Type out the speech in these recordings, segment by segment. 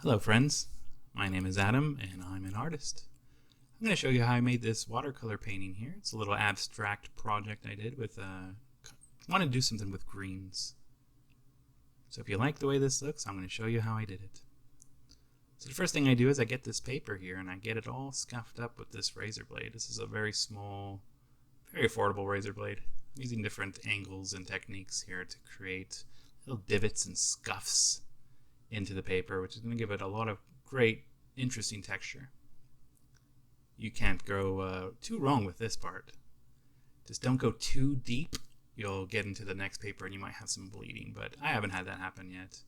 Hello friends, my name is Adam and I'm an artist. I'm going to show you how I made this watercolor painting here. It's a little abstract project I did with, I want to do something with greens. So if you like the way this looks, I'm going to show you how I did it. So the first thing I do is I get this paper here and I get it all scuffed up with this razor blade. This is a very small, very affordable razor blade. I'm using different angles and techniques here to create little divots and scuffs into the paper, which is going to give it a lot of great, interesting texture. You can't go too wrong with this part. Just don't go too deep. You'll get into the next paper and you might have some bleeding, but I haven't had that happen yet.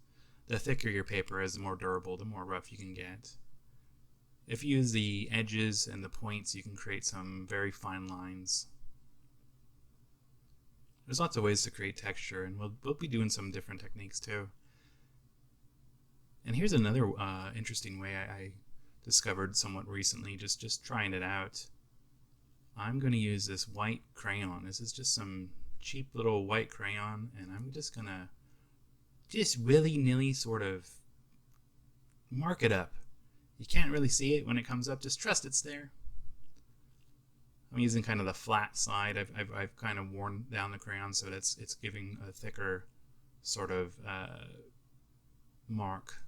The thicker your paper is, the more durable, the more rough you can get. If you use the edges and the points, you can create some very fine lines. There's lots of ways to create texture, and we'll be doing some different techniques too. And here's another interesting way I discovered somewhat recently, just trying it out. I'm going to use this white crayon. This is just some cheap little white crayon, and I'm just going to willy-nilly sort of mark it up. You can't really see it when it comes up, just trust it's there. I'm using kind of the flat side. I've kind of worn down the crayon so that it's giving a thicker sort of mark.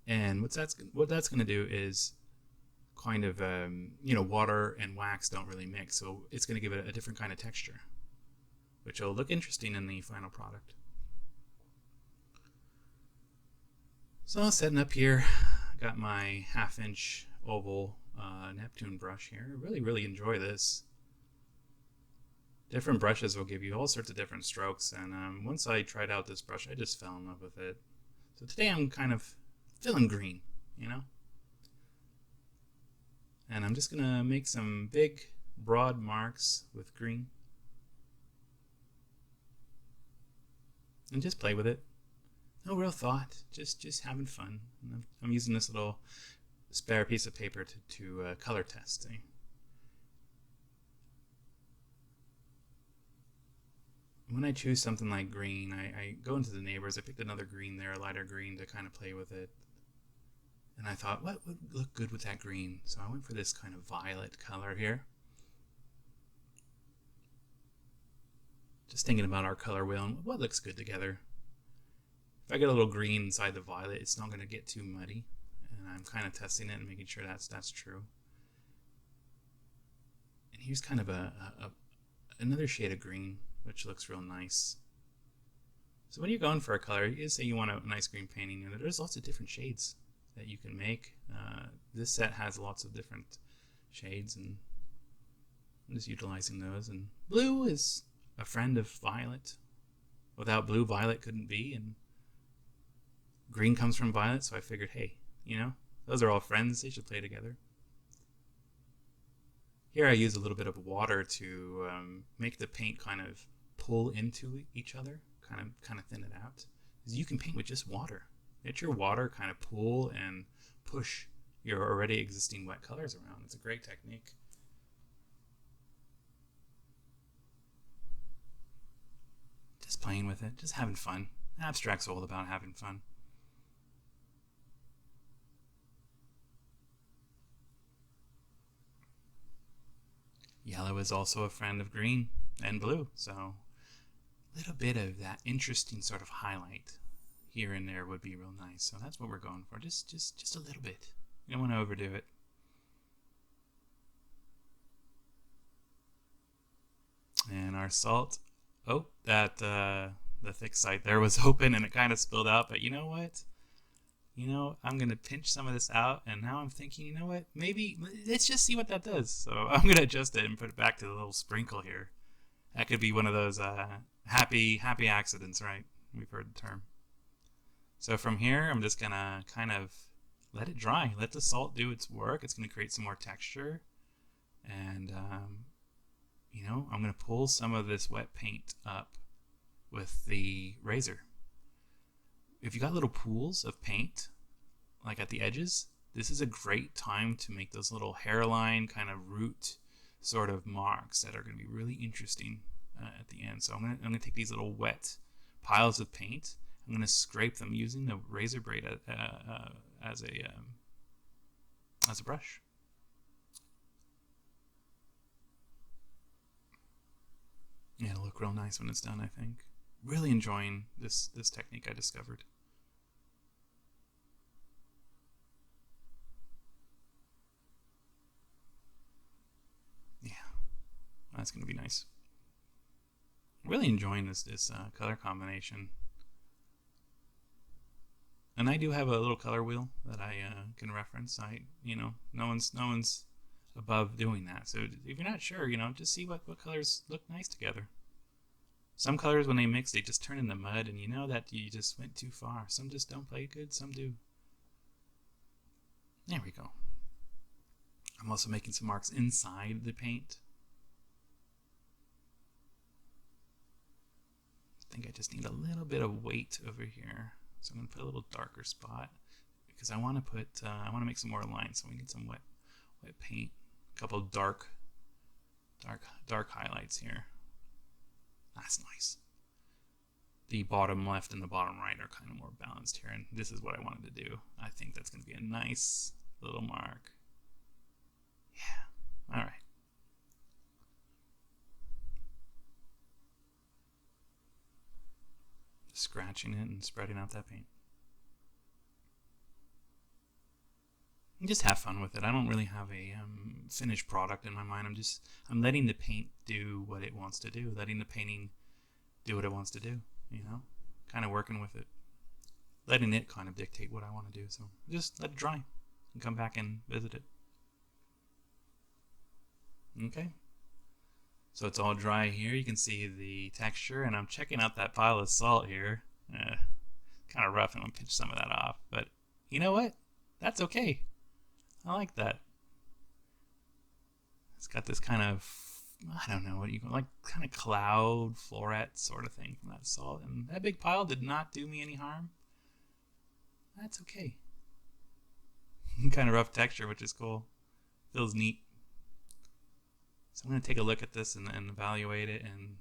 And what that's going to do is kind of, water and wax don't really mix, so it's going to give it a different kind of texture, which will look interesting in the final product. So setting up here, got my 1/2-inch oval Neptune brush here. I really enjoy this. Different brushes will give you all sorts of different strokes, and once I tried out this brush, I just fell in love with it. So today I'm kind of feeling green, and I'm just gonna make some big broad marks with green and just play with it. No real thought, just having fun. I'm using this little spare piece of paper to color test. When I choose something like green, I go into the neighbors. I picked another green there, a lighter green, to kind of play with it. And I thought, what would look good with that green? So I went for this kind of violet color here. Just thinking about our color wheel and what looks good together. If I get a little green inside the violet, it's not going to get too muddy. And I'm kind of testing it and making sure that's true. And here's kind of another shade of green, which looks real nice. So when you're going for a color, you say you want a nice green painting, and there's lots of different shades that you can make. This set has lots of different shades, and I'm just utilizing those. And blue is a friend of violet. Without blue, violet couldn't be, and green comes from violet, so I figured, hey, those are all friends, they should play together. Here I use a little bit of water to make the paint kind of pull into each other, kind of thin it out. Because you can paint with just water. Let your water kind of pull and push your already existing wet colors around. It's a great technique. Just playing with it, just having fun. Abstract's all about having fun. Yellow is also a friend of green and blue, so a little bit of that interesting sort of highlight here and there would be real nice. So that's what we're going for, just a little bit. You don't want to overdo it. And our salt, the thick side there was open and it kind of spilled out, but you know what? I'm going to pinch some of this out, and now I'm thinking, maybe let's just see what that does. So I'm going to adjust it and put it back to the little sprinkle here. That could be one of those happy accidents, right? We've heard the term. So from here, I'm just going to kind of let it dry. Let the salt do its work. It's going to create some more texture. And, I'm going to pull some of this wet paint up with the razor. If you got little pools of paint, like at the edges, this is a great time to make those little hairline kind of root sort of marks that are going to be really interesting at the end. So I'm going to take these little wet piles of paint. I'm going to scrape them using the razor blade as a brush. Yeah, it'll look real nice when it's done, I think. Really enjoying this technique I discovered. Yeah, that's going to be nice. Really enjoying this color combination. And I do have a little color wheel that I can reference. No one's above doing that. So if you're not sure, just see what colors look nice together. Some colors, when they mix, they just turn into mud, and you know that you just went too far. Some just don't play good, some do. There we go. I'm also making some marks inside the paint. I think I just need a little bit of weight over here. So I'm going to put a little darker spot because I want to make some more lines, so we need some wet paint. A couple of dark highlights here. That's nice. The bottom left and the bottom right are kind of more balanced here, and this is what I wanted to do. I think that's going to be a nice little mark. Yeah. All right. Just scratching it and spreading out that paint. And just have fun with it. I don't really have a finished product in my mind. I'm letting the paint do what it wants to do, letting the painting do what it wants to do, kind of working with it, letting it kind of dictate what I want to do. So just let it dry and come back and visit it. Okay, so it's all dry here. You can see the texture, and I'm checking out that pile of salt here. Kind of rough, and I'll pinch some of that off, but you know what? That's okay. I like that. It's got this kind of, I don't know what you call, like kind of cloud floret sort of thing from that salt. And that big pile did not do me any harm. That's okay. Kind of rough texture, which is cool. Feels neat. So I'm going to take a look at this and evaluate it and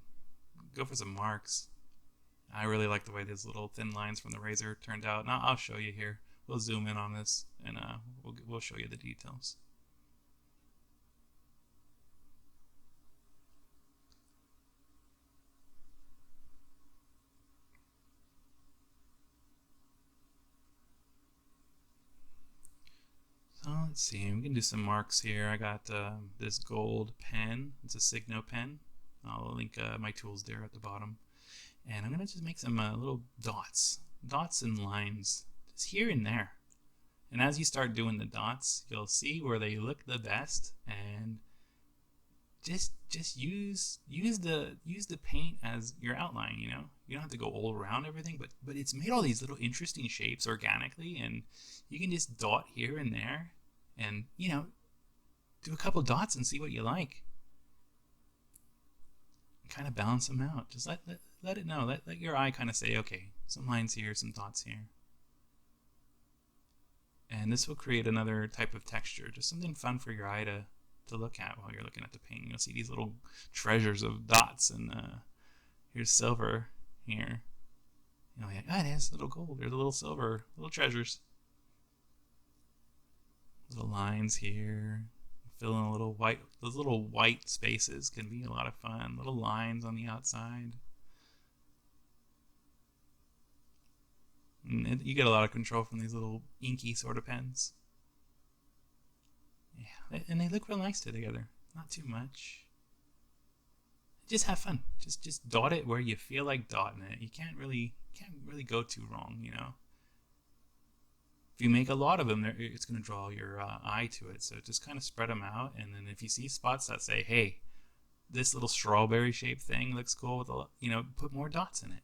go for some marks. I really like the way these little thin lines from the razor turned out. And I'll show you here. We'll zoom in on this, and we'll show you the details. So let's see, we can do some marks here. I got this gold pen. It's a Signo pen. I'll link my tools there at the bottom. And I'm going to just make some little dots and lines just here and there. And as you start doing the dots, you'll see where they look the best, and just use the paint as your outline. You don't have to go all around everything, but it's made all these little interesting shapes organically, and you can just dot here and there, and do a couple dots and see what you like. Kind of balance them out. Just let it know. Let your eye kind of say, okay, some lines here, some dots here. And this will create another type of texture, just something fun for your eye to look at while you're looking at the painting. You'll see these little treasures of dots, and here's silver here. Like, there's a little gold, there's a little silver, little treasures. Little lines here, fill in a little white. Those little white spaces can be a lot of fun. Little lines on the outside. And you get a lot of control from these little inky sort of pens. Yeah, and they look real nice together. Not too much. Just have fun. Just dot it where you feel like dotting it. You can't really go too wrong, If you make a lot of them, it's going to draw your eye to it. So just kind of spread them out, and then if you see spots that say, "Hey, this little strawberry shaped thing looks cool," with put more dots in it.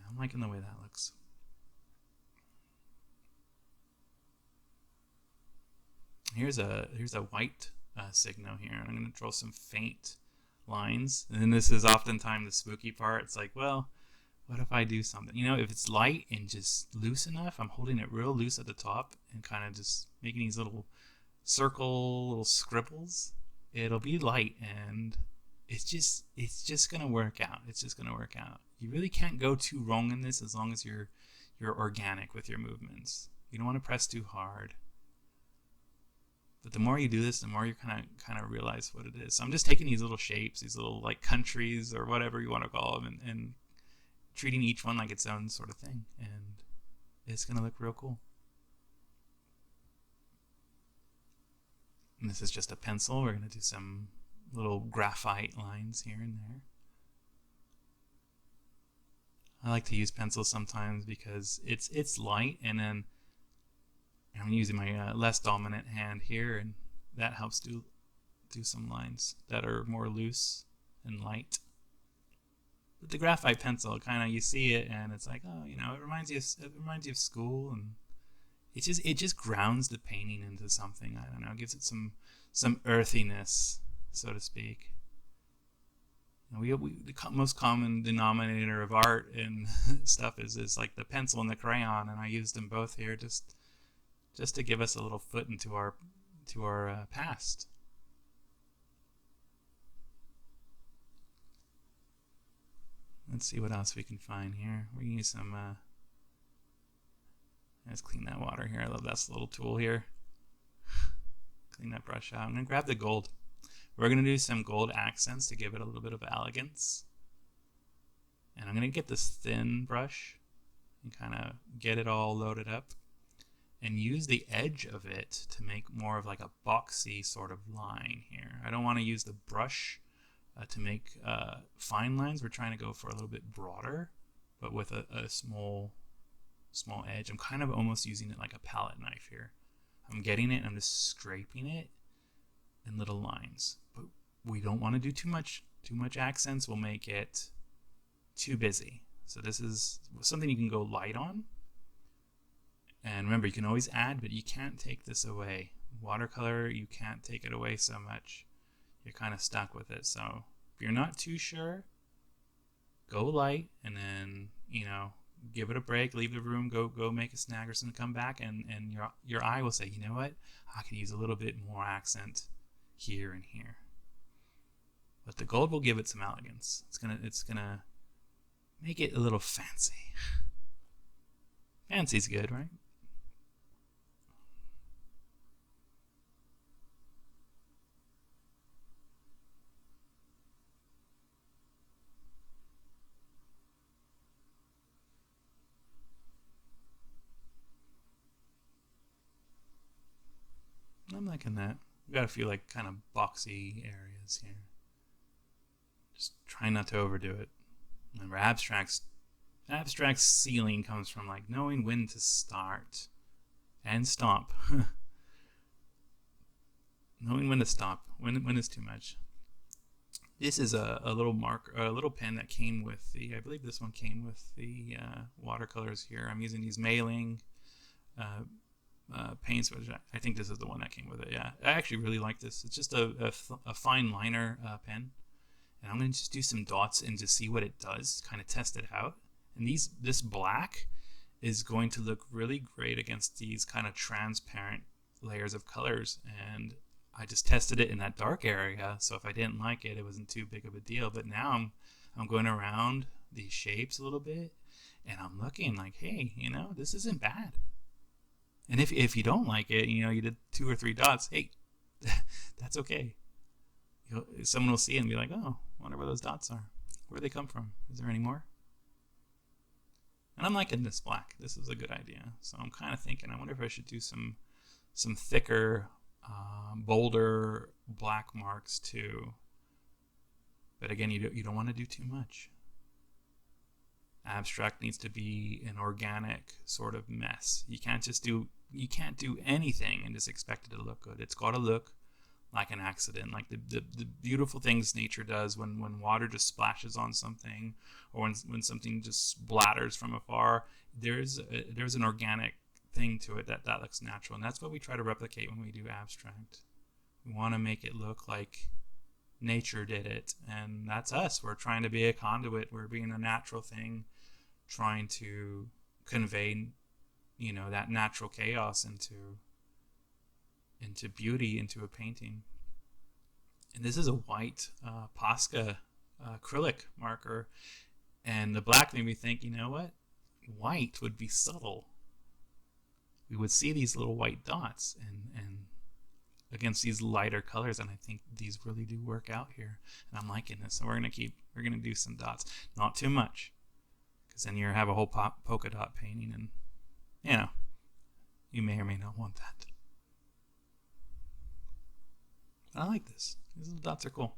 I'm liking the way that looks. Here's a white Signo here, and I'm going to draw some faint lines. And this is oftentimes the spooky part. It's like, well, what if I do something? If it's light and just loose enough, I'm holding it real loose at the top and kind of just making these little circle, little scribbles. It'll be light, and it's just gonna work out. It's just gonna work out. You really can't go too wrong in this as long as you're organic with your movements. You don't want to press too hard. But the more you do this, the more you kind of realize what it is. So I'm just taking these little shapes, these little like countries or whatever you want to call them, and treating each one like its own sort of thing, and it's gonna look real cool. And this is just a pencil. We're gonna do some little graphite lines here and there. I like to use pencils sometimes because it's light, and then I'm using my less dominant hand here, and that helps do some lines that are more loose and light. But the graphite pencil, kind of, you see it and it's like, oh, it reminds you of school, and it just grounds the painting into something. I don't know, it gives it some earthiness, so to speak. The most common denominator of art and stuff is like the pencil and the crayon, and I used them both here just to give us a little foot into our past. Let's see what else we can find here. We can use some. Let's clean that water here. I love this little tool here. Clean that brush out. I'm gonna grab the gold. We're gonna do some gold accents to give it a little bit of elegance. And I'm gonna get this thin brush and kind of get it all loaded up, and use the edge of it to make more of like a boxy sort of line here. I don't want to use the brush to make fine lines. We're trying to go for a little bit broader, but with a small edge. I'm kind of almost using it like a palette knife here. I'm getting it and I'm just scraping it in little lines. But we don't want to do too much. Too much accents will make it too busy. So this is something you can go light on. And remember, you can always add, but you can't take this away. Watercolor, you can't take it away so much. You're kind of stuck with it. So if you're not too sure, go light, and then, give it a break, leave the room, go make a snack or something, come back, and your eye will say, you know what? I could use a little bit more accent here and here. But the gold will give it some elegance. It's gonna make it a little fancy. Fancy's good, right? I'm liking that. We've got a few like kind of boxy areas here. Just try not to overdo it. Remember, abstract ceiling comes from like knowing when to start and stop. Knowing when to stop, when it's too much. This is a little marker, a little pen that came with I believe this one came with the watercolors here. I'm using these mailing paints, which I think this is the one that came with it. Yeah, I actually really like this. It's just a fine liner pen, and I'm going to just do some dots and just see what it does, kind of test it out. And this black is going to look really great against these kind of transparent layers of colors. And I just tested it in that dark area, so if I didn't like it, it wasn't too big of a deal. But now I'm going around these shapes a little bit, and I'm looking like, hey, this isn't bad. And if you don't like it, you did 2 or 3 dots, hey, that's okay. Someone will see it and be like, oh, I wonder where those dots are. Where they come from? Is there any more? And I'm liking this black. This is a good idea. So I'm kind of thinking, I wonder if I should do some thicker, bolder black marks too. But again, you don't want to do too much. Abstract needs to be an organic sort of mess. You can't do anything and just expect it to look good. It's got to look like an accident, like the beautiful things nature does when water just splashes on something, or when something just splatters from afar. There's an organic thing to it that looks natural, and that's what we try to replicate when we do abstract. We want to make it look like nature did it, and that's us. We're trying to be a conduit. We're being a natural thing, trying to convey, that natural chaos into beauty, into a painting. And this is a white Posca acrylic marker. And the black made me think, you know what? White would be subtle. We would see these little white dots and against these lighter colors, and I think these really do work out here. And I'm liking this. So we're gonna do some dots. Not too much, because then you have a whole polka dot painting, and you know, you may or may not want that. But I like this. These little dots are cool.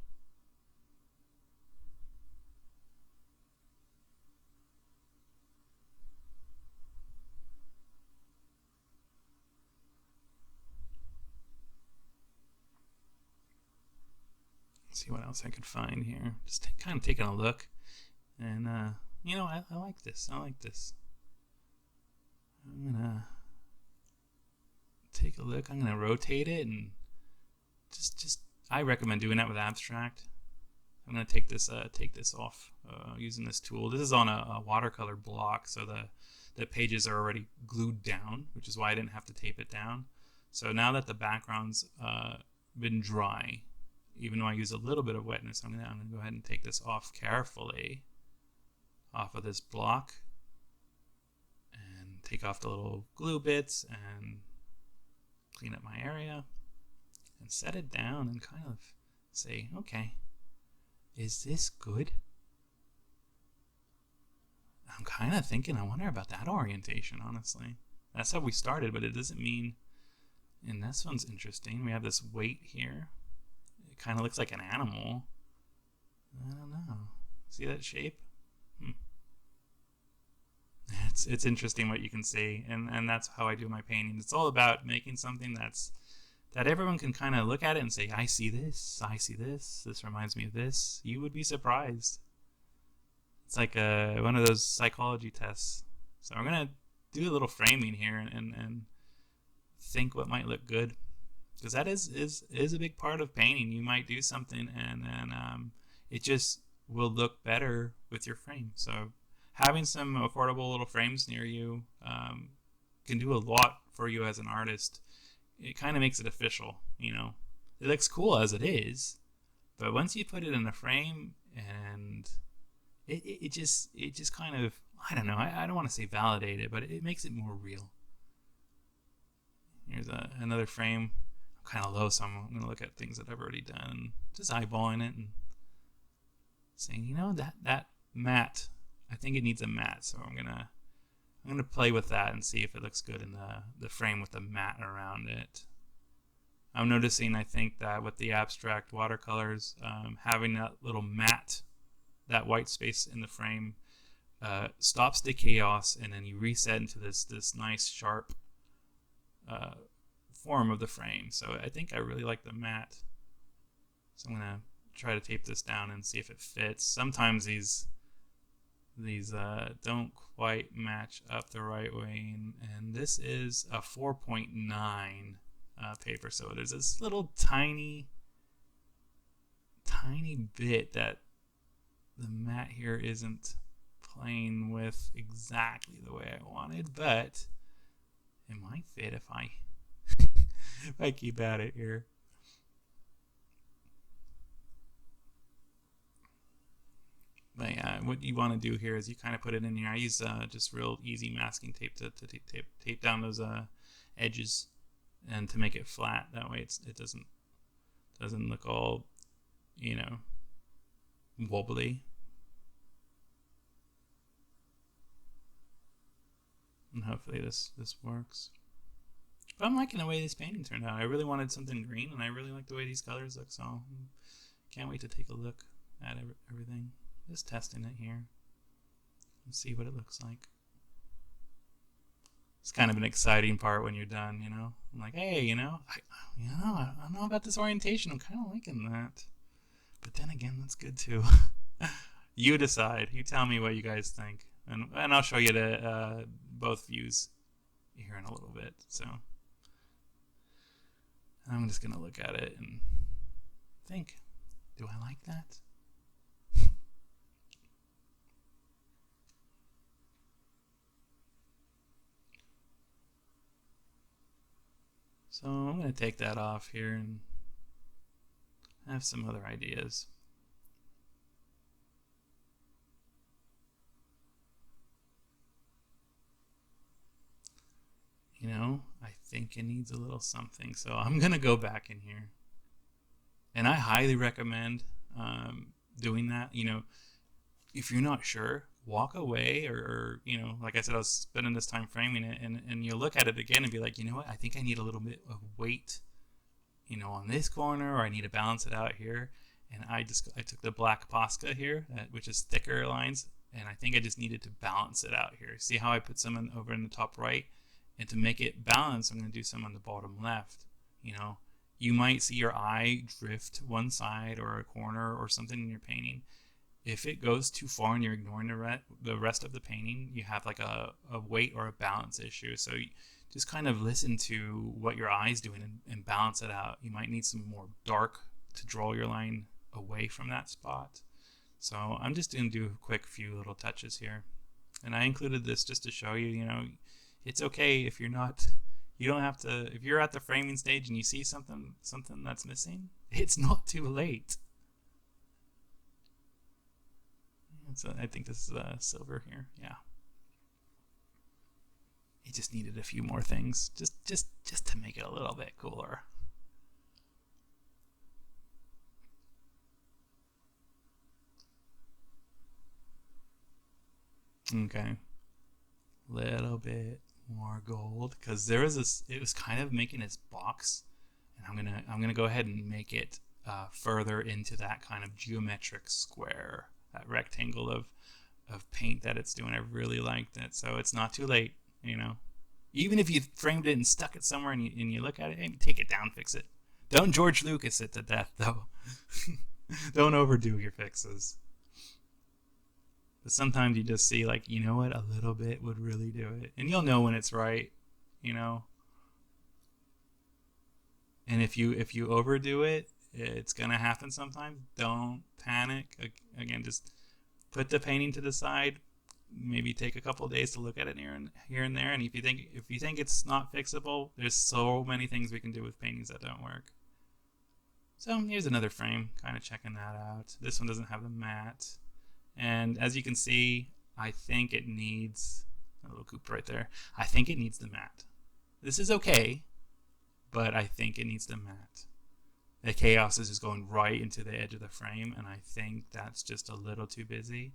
Let's see what else I could find here. Just kind of taking a look, and you know, I like this. I like this. I'm gonna take a look. I'm gonna rotate it, and just I recommend doing that with abstract. I'm gonna take this off using this tool. This is on a watercolor block, so the pages are already glued down, which is why I didn't have to tape it down. So now that the background's been dry, even though I use a little bit of wetness, I'm gonna go ahead and take this off carefully off of this block and take off the little glue bits and clean up my area and set it down and kind of say, okay, is this good? I'm kind of thinking, I wonder about that orientation, honestly. That's how we started, but it doesn't mean, and this one's interesting. We have this weight here. It kind of looks like an animal. I don't know. See that shape? It's interesting what you can see, and that's how I do my painting. It's all about making something that everyone can kind of look at it and say, I see this, this reminds me of this. You would be surprised. It's like one of those psychology tests. So I'm going to do a little framing here and think what might look good. Because that is a big part of painting. You might do something and then it just will look better with your frame. So having some affordable little frames near you can do a lot for you as an artist. It kind of makes it official, you know. It looks cool as it is, but once you put it in a frame and it just kind of, I don't know, I don't want to say validate it, but it makes it more real. Here's another frame. I'm kind of low, so I'm going to look at things that I've already done and just eyeballing it and saying, you know, that matte, I think it needs a matte, so I'm gonna play with that and see if it looks good in the frame with the matte around it. I'm noticing, I think, that with the abstract watercolors, having that little matte, that white space in the frame, stops the chaos, and then you reset into this nice sharp form of the frame. So I think I really like the matte. So I'm gonna try to tape this down and see if it fits. Sometimes these don't quite match up the right way, and this is a 4.9 paper, so there's this little tiny bit that the matte here isn't playing with exactly the way I wanted, but it might fit if I if I keep at it here. But yeah, what you want to do here is you kind of put it in here. I use just real easy masking tape to tape down those edges and to make it flat. That way it doesn't look all, you know, wobbly. And hopefully this works. But I'm liking the way this painting turned out. I really wanted something green, and I really like the way these colors look, so can't wait to take a look at everything. Just testing it here and see what it looks like. It's kind of an exciting part when you're done, you know. I'm like, hey, I don't know about this orientation. I'm kind of liking that. But then again, that's good too. You decide. You tell me what you guys think, and I'll show you the both views here in a little bit. So I'm just gonna look at it and think, do I like that? So I'm going to take that off here, and I have some other ideas. You know, I think it needs a little something, so I'm gonna go back in here, and I highly recommend doing that. You know, if you're not sure, walk away, or you know, like I said, I was spending this time framing it, and you'll look at it again and be like, you know what, I think I need a little bit of weight, you know, on this corner, or I need to balance it out here. And I took the black Posca here, which is thicker lines, and I think I just needed to balance it out here. See how I put some over in the top right, and to make it balance, I'm going to do some on the bottom left. You know, you might see your eye drift one side or a corner or something in your painting. If it goes too far and you're ignoring the rest of the painting, you have like a weight or a balance issue. So just kind of listen to what your eye's doing and balance it out. You might need some more dark to draw your line away from that spot. So I'm just going to do a quick few little touches here. And I included this just to show you, you know, it's okay if you're not, you don't have to, if you're at the framing stage and you see something that's missing, it's not too late. So I think this is silver here. Yeah. It just needed a few more things, just to make it a little bit cooler. Okay. Little bit more gold, because there was this, it was kind of making this box, and I'm gonna go ahead and make it further into that kind of geometric square, that rectangle of paint that it's doing. I really liked it, so it's not too late, you know. Even if you framed it and stuck it somewhere and you look at it, hey, take it down, fix it. Don't George Lucas it to death, though. Don't overdo your fixes. But sometimes you just see, like, you know what, a little bit would really do it. And you'll know when it's right, you know. And if you overdo it, it's going to happen sometimes. Don't panic. Again, just put the painting to the side. Maybe take a couple of days to look at it here and there. And if you think it's not fixable, there's so many things we can do with paintings that don't work. So here's another frame, kind of checking that out. This one doesn't have the matte. And as you can see, I think it needs a little coop right there. I think it needs the matte. This is okay, but I think it needs the matte. The chaos is just going right into the edge of the frame, and I think that's just a little too busy.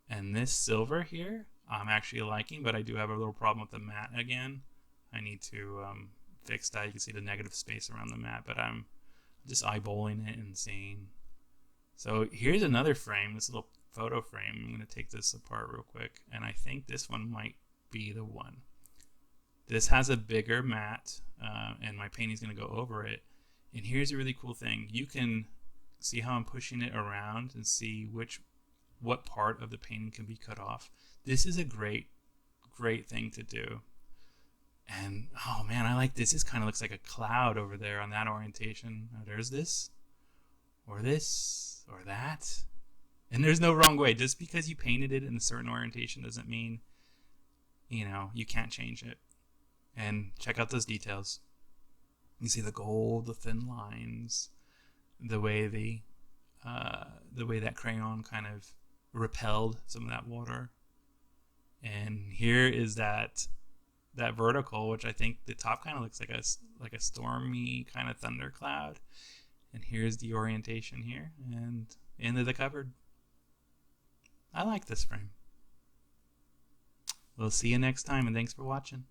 And this silver here, I'm actually liking, but I do have a little problem with the matte again. I need to fix that. You can see the negative space around the matte, but I'm just eyeballing it and seeing. So here's another frame, this little photo frame. I'm going to take this apart real quick, and I think this one might be the one. This has a bigger matte, and my painting's going to go over it. And here's a really cool thing. You can see how I'm pushing it around and see what part of the painting can be cut off. This is a great thing to do. And oh man, I like this. This kind of looks like a cloud over there on that orientation. Now, there's this, or that. And there's no wrong way. Just because you painted it in a certain orientation doesn't mean, you know, you can't change it. And check out those details. You see the gold, the thin lines, the way that crayon kind of repelled some of that water. And here is that vertical, which I think the top kind of looks like a stormy kind of thundercloud. And here's the orientation here, and into the cupboard. I like this frame. We'll see you next time, and thanks for watching.